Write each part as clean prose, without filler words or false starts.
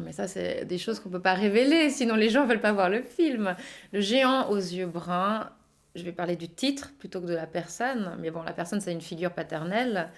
mais ça, c'est des choses qu'on peut pas révéler, sinon les gens veulent pas voir le film. Le géant aux yeux bruns, je vais parler du titre plutôt que de la personne, mais bon, la personne, c'est une figure paternelle.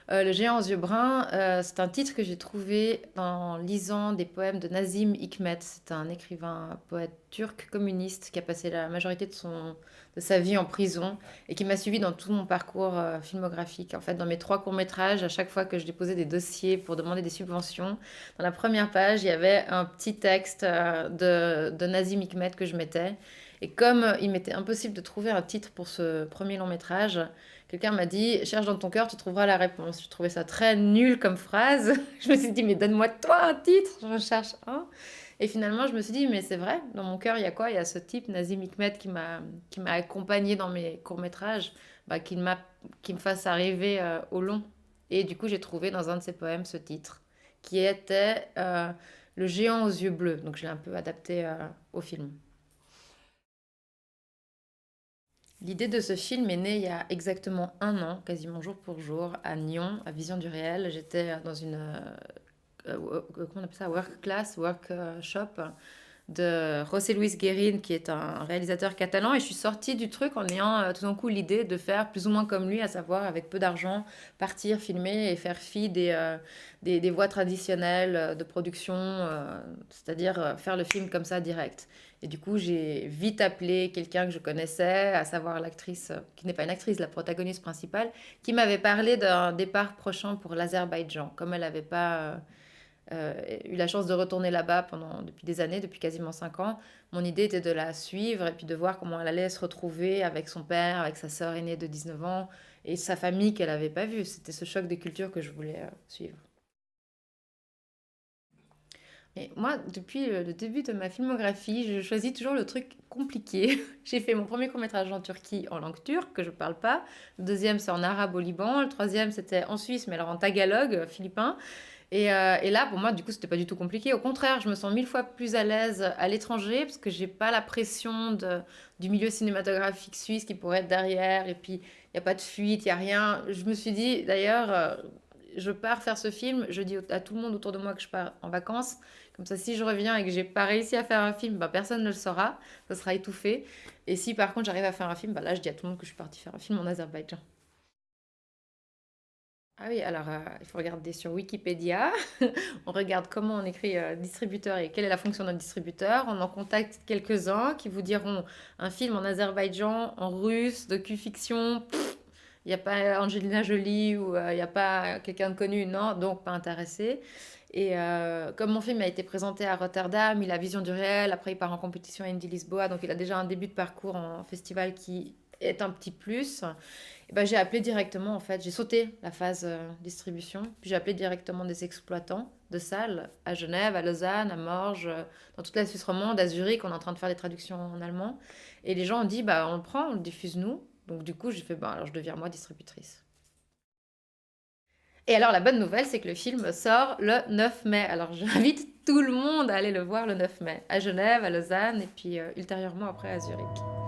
Le géant aux yeux bruns, c'est un titre que j'ai trouvé en lisant des poèmes de Nazim Hikmet. C'est un écrivain, un poète turc communiste qui a passé la majorité de sa vie en prison et qui m'a suivi dans tout mon parcours filmographique. En fait, dans mes 3 courts-métrages, à chaque fois que je déposais des dossiers pour demander des subventions, dans la première page, il y avait un petit texte de Nazim Hikmet que je mettais. Et comme il m'était impossible de trouver un titre pour ce premier long métrage, quelqu'un m'a dit, cherche dans ton cœur, tu trouveras la réponse. Je trouvais ça très nul comme phrase. Je me suis dit, mais donne-moi toi un titre, je recherche un. Et finalement, je me suis dit, mais c'est vrai, dans mon cœur, il y a quoi? Il y a ce type, Nazim Hikmet, qui m'a accompagné dans mes courts-métrages, bah, qui me fasse arriver au long. Et du coup, j'ai trouvé dans un de ses poèmes ce titre, qui était Le géant aux yeux bleus. Donc, je l'ai un peu adapté au film. L'idée de ce film est née il y a exactement 1 an, quasiment jour pour jour, à Nyon, à Vision du Réel. J'étais dans une, comment on appelle ça, work class, workshop de José Luis Guérin, qui est un réalisateur catalan. Et je suis sortie du truc en ayant tout d'un coup l'idée de faire plus ou moins comme lui, à savoir avec peu d'argent, partir, filmer et faire fi des voies traditionnelles de production, c'est-à-dire faire le film comme ça direct. Et du coup, j'ai vite appelé quelqu'un que je connaissais, à savoir l'actrice, qui n'est pas une actrice, la protagoniste principale, qui m'avait parlé d'un départ prochain pour l'Azerbaïdjan. Comme elle n'avait pas eu la chance de retourner là-bas depuis des années, depuis quasiment 5 ans, mon idée était de la suivre et puis de voir comment elle allait se retrouver avec son père, avec sa sœur aînée de 19 ans et sa famille qu'elle n'avait pas vue. C'était ce choc des cultures que je voulais suivre. Et moi, depuis le début de ma filmographie, je choisis toujours le truc compliqué. J'ai fait mon premier court-métrage en Turquie en langue turque, que je ne parle pas. Le deuxième, c'est en arabe au Liban. Le troisième, c'était en Suisse, mais alors en tagalog, philippin. Et là, pour moi, du coup, c'était pas du tout compliqué. Au contraire, je me sens 1000 fois plus à l'aise à l'étranger parce que j'ai pas la pression du milieu cinématographique suisse qui pourrait être derrière. Et puis, il n'y a pas de fuite, il n'y a rien. Je me suis dit, d'ailleurs, je pars faire ce film. Je dis à tout le monde autour de moi que je pars en vacances. Comme ça, si je reviens et que j'ai pas réussi à faire un film, bah, personne ne le saura. Ça sera étouffé. Et si par contre j'arrive à faire un film, bah, là, je dis à tout le monde que je suis partie faire un film en Azerbaïdjan. Ah oui, alors il faut regarder sur Wikipédia. On regarde comment on écrit distributeur et quelle est la fonction d'un distributeur. On en contacte quelques-uns qui vous diront un film en Azerbaïdjan, en russe, docu-fiction. Il n'y a pas Angelina Jolie ou il n'y a pas quelqu'un de connu, non, donc pas intéressé. Et comme mon film a été présenté à Rotterdam, il a Vision du réel, après il part en compétition à Indie Lisboa, donc il a déjà un début de parcours en festival qui est un petit plus. Et ben, j'ai appelé directement, en fait, j'ai sauté la phase distribution, puis j'ai appelé directement des exploitants de salles à Genève, à Lausanne, à Morges, dans toute la Suisse romande, à Zurich, on est en train de faire des traductions en allemand. Et les gens ont dit, bah, on le prend, on le diffuse nous. Donc du coup, j'ai fait, bah, alors je deviens moi distributrice. Et alors la bonne nouvelle, c'est que le film sort le 9 mai. Alors j'invite tout le monde à aller le voir le 9 mai, à Genève, à Lausanne, et puis ultérieurement après à Zurich.